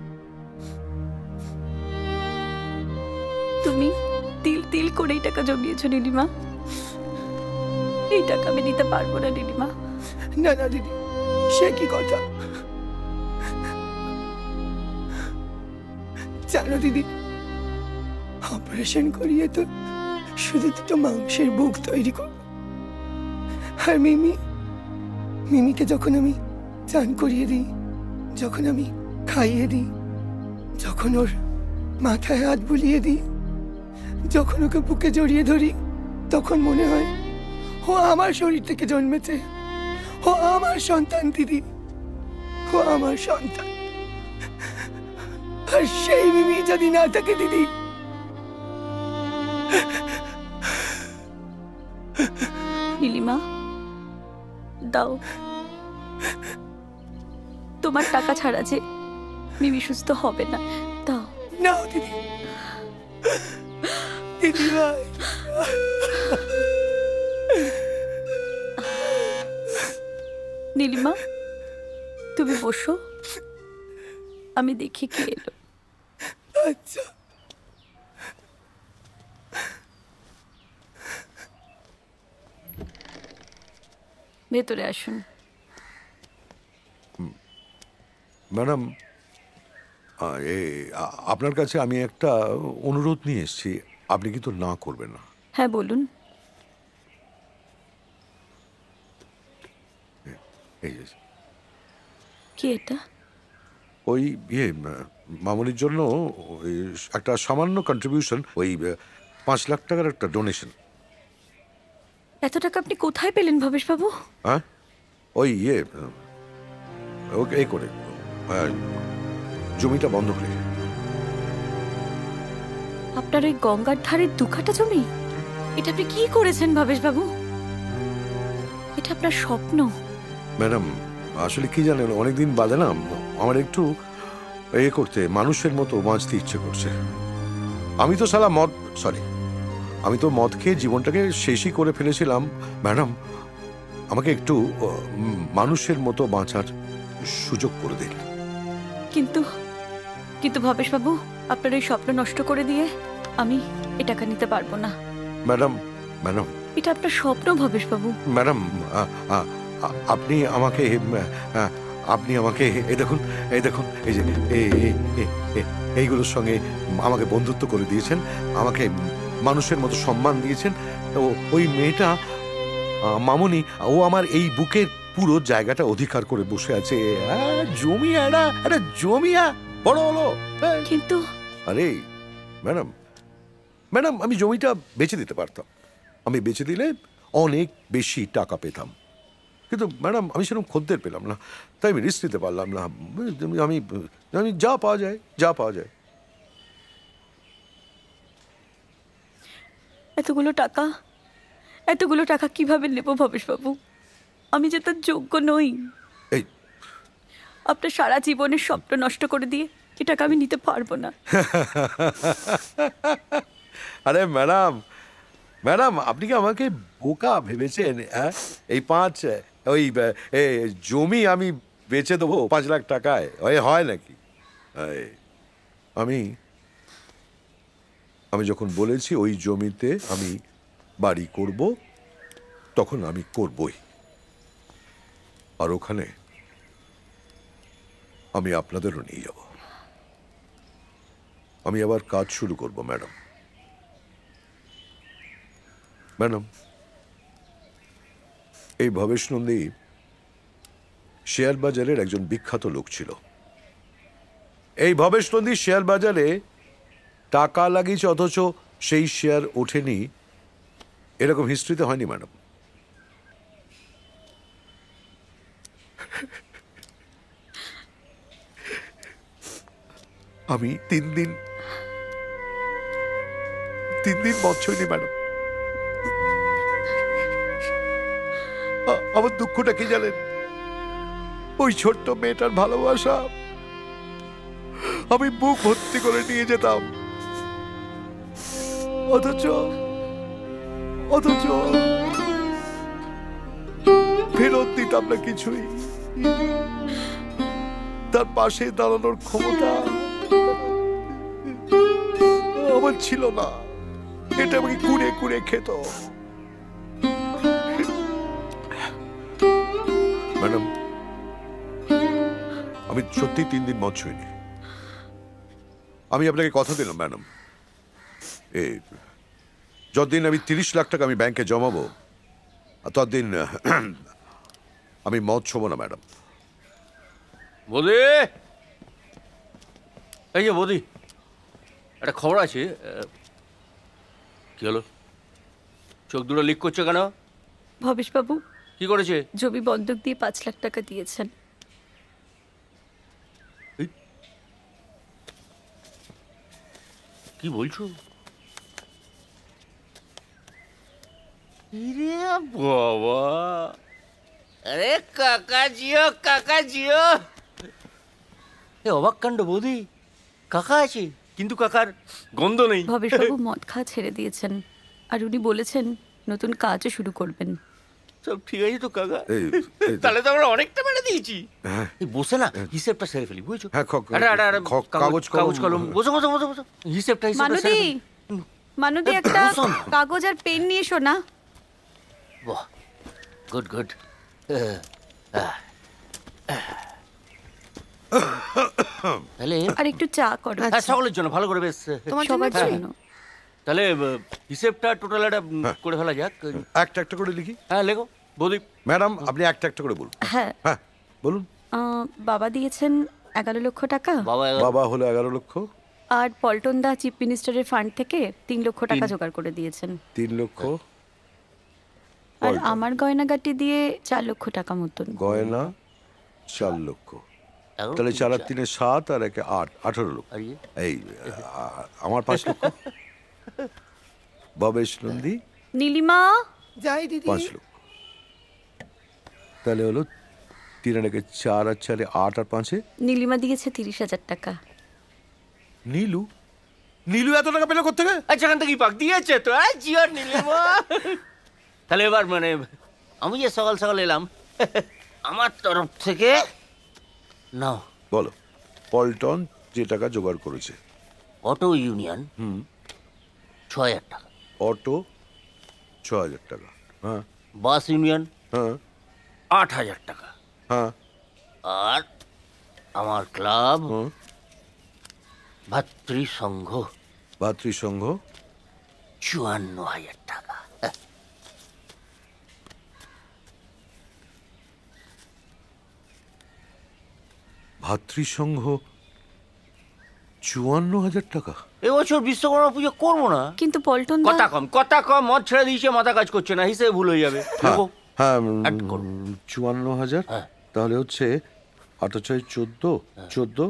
তুমি তিল তিল ফিল করে এই টাকা জমিয়েছো নীলিমা? এই টাকা আমি নিতে পারবো না নীলিমা। না না দিদি, সে কি কথা? জানো দিদি, অপারেশন করিয়ে তো শুধু দুটো মাংসের বুক তৈরি করব। আর মিমিকে যখন আমি চান করিয়ে দিই, যখন আমি খাইয়ে দিই, যখন ওর মাথায় হাত বুলিয়ে দিই, যখন ওকে বুকে জড়িয়ে ধরি, তখন মনে হয় ও আমার শরীর থেকে জন্মেছে, ও আমার সন্তান দিদি, ও আমার সন্তান। আর সেই মিমি যদি না থাকে দিদি, নীলিমা দাও, তোমার টাকা ছাড়া যে মিমি সুস্থ হবে না, দাও। নাও দিদি, দিদি ভাই। নীলিমা তুমি বসো, আমি দেখি কে এলো। আচ্ছা। ভেতরে আসুন। ম্যাডাম, আপনার কাছে আমি একটা অনুরোধ নিয়ে এসেছি, আপনি কিন্তু না করবেন না? হ্যাঁ বলুন। এই যে কি এটা? ওই মামুনির জন্য ওই একটা সামান্য কন্ট্রিবিউশন, ওই 5 লাখ টাকার একটা ডোনেশন। এত টাকা আপনি কোথায় পেলেন ভবেশ বাবু? হ্যাঁ, ওই ওকে এই করে জমিটা বন্ধ করে। আপনার ওই গঙ্গার ধারের 2 কাঠা জমি? এটা আপনি কি করেছেন ভবেশ বাবু? এটা আপনার স্বপ্ন? ম্যাডাম আসলে কি জানেন, অনেকদিন বাদে না আমার একটু করতে, মানুষের মতো বাঁচতে ইচ্ছে করছে। আমি তো আমি তো মদ খেয়ে জীবনটাকে শেষই করে ফেলেছিলাম। ম্যাডাম আমাকে একটু মানুষের মতো বাঁচার সুযোগ করে দিন। কিন্তু ভবেশ বাবু, আপনার ওই স্বপ্ন নষ্ট করে দিয়ে আমি এ টাকা নিতে পারবো না। ম্যাডাম এটা আপনার স্বপ্ন ভবেশ বাবু। ম্যাডাম আপনি আমাকে এই দেখুন এই যে এইগুলোর সঙ্গে আমাকে বন্ধুত্ব করে দিয়েছেন, আমাকে মানুষের মতো সম্মান দিয়েছেন। ওই মেয়েটা মামুনি, ও আমার এই বুকের পুরো জায়গাটা অধিকার করে বসে আছে। জমিয়া বড় হলো। কিন্তু আরে ম্যাডাম আমি জমিটা বেচে দিতে পারতাম। আমি বেচে দিলে অনেক বেশি টাকা পেতাম, কিন্তু ম্যাডাম আমি সেরকম খদ্দের পেলাম না, তাই আমি রিস্ক নিতে পারলাম না। আমি যা পাওয়া যায়। এতগুলো টাকা কিভাবে নেব ভবেশ বাবু? আমি যে তার যোগ্য নই। আপনার সারা জীবনের স্বপ্ন নষ্ট করে দিয়ে এ টাকা আমি নিতে পারবো না। আরে ম্যাডাম আপনি কি আমাকে বোকা ভেবেছেন? এই জমি আমি বেচে দেবো 5 লাখ টাকায়? হয় নাকি? আমি যখন বলেছি ওই জমিতে আমি বাড়ি করব, তখন আমি করবই। আর ওখানে আমি আপনাদেরও নিয়ে যাব। আমি আবার কাজ শুরু করব। ম্যাডাম এই ভবেশ নন্দী শেয়ার বাজারের একজন বিখ্যাত লোক ছিল। এই ভবেশ নন্দী শেয়ার বাজারে টাকা লাগিয়েছে, অথচ সেই শেয়ার ওঠেনি, এরকম হিস্ট্রিতে হয়নি ম্যাডাম। আমি 3 দিন মদ ছইনি ম্যাডাম। আমার দুঃখটা কি জানেন? ওই ছোট্ট মেয়েটার ভালোবাসা আমি বুক ভর্তি করে নিয়ে যেতাম, অথচ ফেরত দিতাম না কিছুই। তার পাশে দাঁড়ানোর ক্ষমতা আমার ছিল না। এটা আমাকে কুড়ে কুড়ে খেত। ম্যাডাম, আমি সত্যি 3 দিন মদ ছুঁইনি। আমি আপনাকে কথা দিলাম ম্যাডাম, এই যতদিন আমি 30 লাখ টাকা আমি ব্যাংকে জমাবো ততদিন আমি মদ ছোবো না ম্যাডাম। বৌদি, এই যে বৌদি, একটা খবর আছে। কি হলো? চোখ দুটো লিক করছে কেন? ভবেশবাবু কি করেছে? জমি বন্ধক দিয়ে 5 লাখ টাকা দিয়েছেন। কি বলছো? বাবা, আরে কাকাজিও কাকাজিও, এ অবাক কাণ্ড বৌদি। কাকা আছে কিন্তু কাকার গন্ধ নেই। ভবেশবাবু মদ খাওয়া ছেড়ে দিয়েছেন, আর উনি বলেছেন নতুন কাজও শুরু করবেন। সব ঠিক আছে তো কাকা? তাহলে তো আমরা অনেকটা মেরে দিয়েছি। বসে না হিসেবটা সেরে ফেলি, বুঝছো? কাগজ কলম, বসো বসো বসো বসো, হিসেবটা মানদী, মানদী একটা কাগজ আর পেন নিয়ে এসো না। বাহ, গুড গুড। তাহলে আর একটু চা করো। সকলের জন্য ভালো করে, বেশ সবার জন্য। তাহলে হিসেবটা টোটাল একটা করে ফেলা যাক। একটা একটা করে লিখি। হ্যাঁ লেখো বৌদি। ম্যাডাম আপনি একটা একটা করে বলুন। হ্যাঁ হ্যাঁ বলুন। বাবা দিয়েছেন 11 লক্ষ টাকা। বাবা হলো 11 লক্ষ। আর পল্টন দা চিফ মিনিস্টারের ফান্ড থেকে 3 লক্ষ টাকা জোগাড় করে দিয়েছেন। 3 লক্ষ। আর আমার গয়নাগাটি দিয়ে 4 লক্ষ টাকা মতন। গয়না 4 লক্ষ। তাহলে 4 আর 3 7 আর 1 8, 18 লক্ষ। এই আমার 5 লক্ষ। ভবেশ নন্দী, নীলিমা, যাই দিদি 5 লক্ষ। তাহলে হলো 3 আর 1 4 আর 4 8 আর 5। নীলিমা দিয়েছে 30,000 টাকা। নীলু, নীলু এত টাকা পেল কোথা থেকে? আচ্ছা, এখান থেকে পাক দিয়েছে তো। জিওর নীলিমা। তাহলে এবার মানে আমি যে সকাল সকাল এলাম, আমার তরফ থেকে নাও। বলো। পল্টন যে টাকা জোগাড় করেছে। অটো ইউনিয়ন 6,000 টাকা। অটো 6,000 টাকা। হ্যাঁ। বাস ইউনিয়ন হ্যাঁ 8,000 টাকা। হ্যাঁ। আর আমার ক্লাব ভাতৃসংঘ, 54,000 টাকা। ভাতৃসংঘ 54,000 টাকা। এবছর বিশ্বকর্মা পুজো করবো না। কিন্তু পল্টন কথা কম, মদ ছেড়ে দিয়েছে, মাথা কাজ করছে না, হিসেবে ভুল হয়ে যাবে। হ্যাঁ 54,000। তাহলে হচ্ছে 8 4 14, 14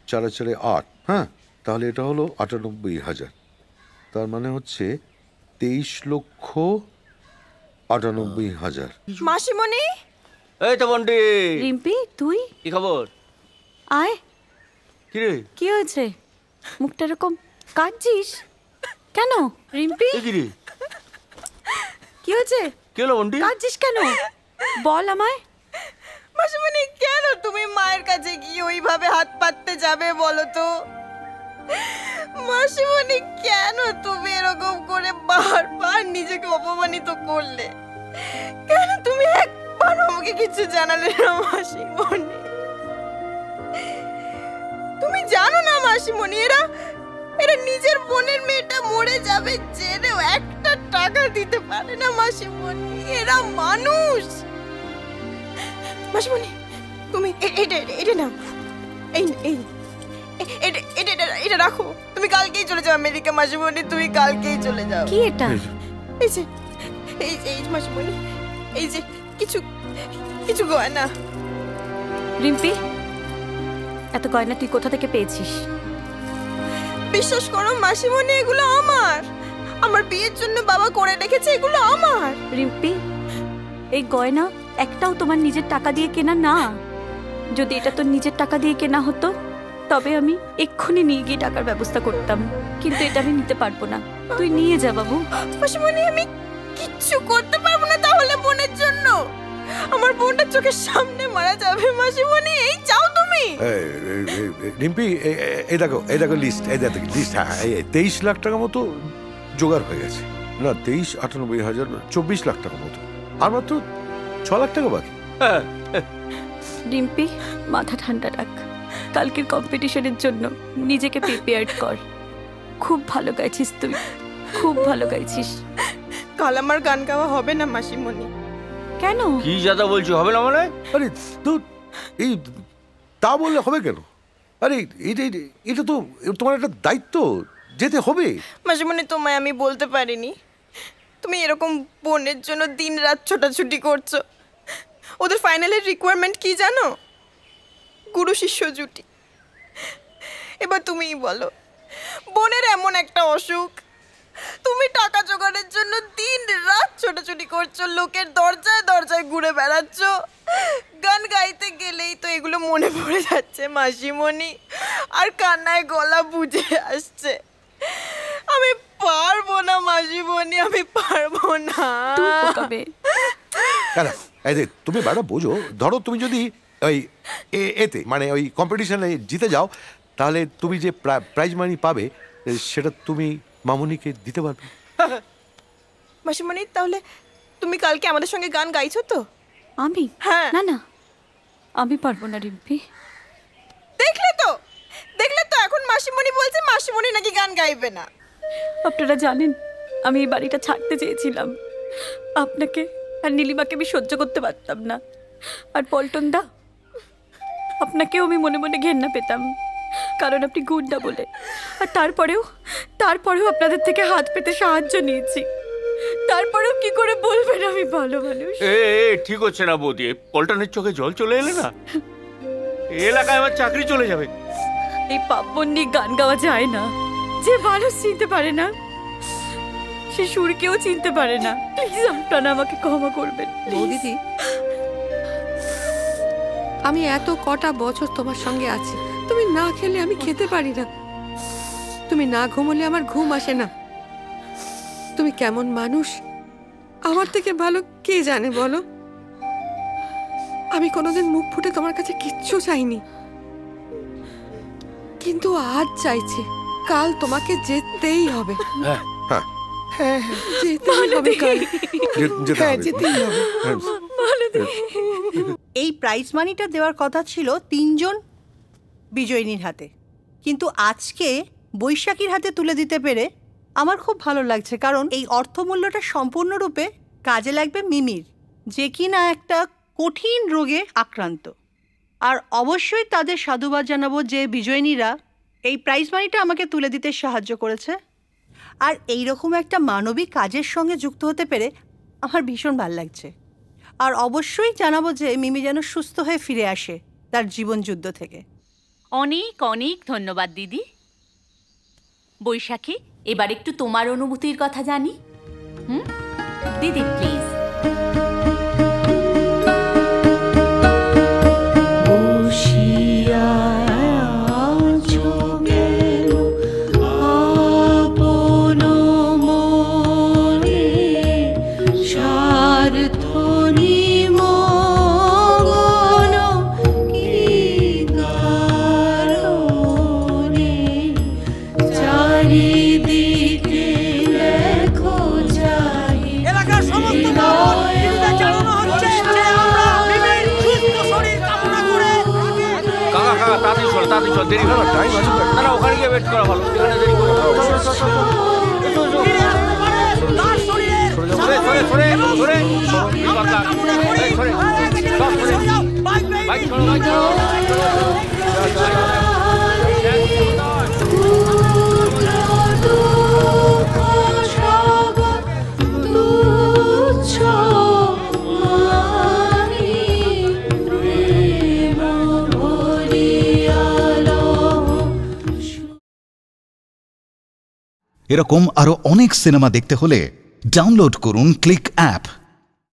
4 4 8। হ্যাঁ, তাহলে এটা হলো 98,000। তার মানে হচ্ছে 23,98,000। মাসিমণি, এই তো বন্ডি। রিম্পি, তুই কি খবর? আয়। কি রে? কি হয়েছে? মুখটা এরকম কাঁদছিস কেন রিম্পি? কি হয়েছে? কি হলো বন্ডি? কাঁদছিস কেন বল আমায়। মাসিমণি, কেন তুমি মায়ের কাছে গিয়ে ওইভাবে হাত পাততে যাবে বলো তো? মাসিমণি, কেন তুমি এরকম করে বারবার নিজেকে অপমানিত করলে? কেন তুমি একবার আমাকে কিছু জানালে না মাসিমণি? তুমি জানো না মাসিমণি, এরা নিজের বোনের মেয়েটা মরে যাবে জেনেও একটা টাকা দিতে পারে না মাসিমণি। এরা মানুষ। মাসিমণি, তুমি এটা নাও, এটা রাখো। তুমি কালকেই চলে যাও আমেরিকা মাসিমণি, তুমি কালকেই চলে যাও। কি এটা? এই মাসিমণি, এই যে কিছু গয়না। রিম্পি, এত গয়না তুই কোথা থেকে পেয়েছিস? বিশ্বাস করো মাসিমণি, এগুলো আমার বিয়ের জন্য বাবা করে রেখেছে, এগুলো আমার। রিম্পি, এই গয়না একটাও তোমার নিজের টাকা দিয়ে কেনা না। যদি এটা তোর নিজের টাকা দিয়ে কেনা হতো তবে আমি এক্ষুনি নিয়ে গিয়ে টাকার ব্যবস্থা করতাম, কিন্তু এটা আমি নিতে পারবো না। তুই নিয়ে যা বাবু। মাসিমণি, আমি কিচ্ছু করতে পারবো না তাহলে বোনের জন্য। আমার বোনটা চোখের সামনে মারা যাবে মাসিমণি, এই চাও তুমি? রিম্পি, এই দেখো লিস্ট। এই দেখো লিস্ট। হ্যাঁ 23 লাখ টাকা মতো জোগাড় হয়ে গেছে। না 23,98,000 24 লাখ টাকা মতো, আর মাত্র 6 লাখ টাকা বাকি। ডিম্পি, মাথা ঠান্ডা রাখ, কালকের কম্পিটিশনের জন্য নিজেকে প্রিপেয়ার কর। খুব ভালো গাইছিস তুই, খুব ভালো গাইছিস। কাল আমার গান গাওয়া হবে না মাসিমণি। কেন? কি জাদা বলছো, হবে না মানে? আরে তো এই তা বললে হবে কেন? আরে এটা তো তোমার একটা দায়িত্ব, যেতে হবে। মাসিমণি, তোমায় আমি বলতে পারিনি তুমি এরকম বোনের জন্য দিন রাত ছোটাছুটি করছো। ওদের ফাইনালের রিকোয়ারমেন্ট কি জানো? গুরু শিষ্য জুটি। এবার তুমিই বলো, বোনের এমন একটা অসুখ, তুমি টাকা জোগাড়ের জন্য দিন রাত ছোটাছুটি করছো, লোকের দরজায় দরজায় ঘুরে বেড়াচ্ছ। গান গাইতে গেলেই তো এগুলো মনে পড়ে যাচ্ছে মাসিমণি, আর কান্নায় গলা বুঝে আসছে। আমি পারবো না মাসিমণি, আমি পারবো না। এই যে তুমি বাড়া বোঝো, ধরো তুমি যদি ওই এতে মানে ওই কম্পিটিশনে জিতে যাও, তাহলে তুমি যে প্রাইজ মানি পাবে সেটা তুমি মামুনিকে দিতে পারবে। মাসিমণি, তাহলে তুমি কালকে আমাদের সঙ্গে গান গাইছো তো? আমি? হ্যাঁ। না না, আমি পারবো না রিম্পি। দেখলে তো এখন মাসিমণি বলছে মাসিমণি নাকি গান গাইবে না। আপনারা জানেন আমি এই বাড়িটা ছাড়তে চেয়েছিলাম, আপনাকে আর নীলিমাকে আমি সহ্য করতে পারতাম না। আর পল্টন দা, আপনাকেও আমি মনে মনে ঘেন্না পেতাম, কারণ আপনি গুন্ডা বলে। আর তারপরেও আপনাদের থেকে হাত পেতে সাহায্য নিয়েছি। তারপরেও কি করে বলবেন আমি ভালো মানুষ? ঠিক হচ্ছে না বৌদি, পল্টনের চোখে জল চলে এলে না, এলাকায় আমার চাকরি চলে যাবে। এই পাপবন্দি গান গাওয়া যায় না। যে মানুষ চিনতে পারে না, সে সুরকেও চিনতে পারে না। প্লিজ আপনারা আমাকে ক্ষমা করবেন। দিদি, আমি এত কটা বছর তোমার সঙ্গে আছি, তুমি না খেলে আমি খেতে পারি না, তুমি না ঘুমোলে আমার ঘুম আসে না। তুমি কেমন মানুষ আমার থেকে ভালো কে জানে বলো? আমি কোনোদিন মুখ ফুটে তোমার কাছে কিচ্ছু চাইনি, কিন্তু আজ চাইছি। কাল তোমাকে যেতেই হবে। এই প্রাইজ মানিটা দেওয়ার কথা ছিল 3 জন বিজয়িনীর হাতে, কিন্তু আজকে বৈশাখীর হাতে তুলে দিতে পেরে আমার খুব ভালো লাগছে, কারণ এই অর্থমূল্যটা সম্পূর্ণরূপে কাজে লাগবে মিমির, যে কিনা একটা কঠিন রোগে আক্রান্ত। আর অবশ্যই তাদের সাধুবাদ জানাবো যে বিজয়িনীরা এই প্রাইজ মানিটা আমাকে তুলে দিতে সাহায্য করেছে। আর এইরকম একটা মানবিক কাজের সঙ্গে যুক্ত হতে পেরে আমার ভীষণ ভালো লাগছে। আর অবশ্যই জানাবো যে মিমি যেন সুস্থ হয়ে ফিরে আসে তার জীবন যুদ্ধ থেকে। অনেক অনেক ধন্যবাদ দিদি। বৈশাখী, এবার একটু তোমার অনুভূতির কথা জানি। দিদি প্লিজ। দেরি হলো, টাইম আছে না, না ওখানে গিয়ে ওয়েট করা ভালো, এখানে দেরি করে এরকম আরো অনেক সিনেমা দেখতে হলে ডাউনলোড করুন ক্লিক অ্যাপ।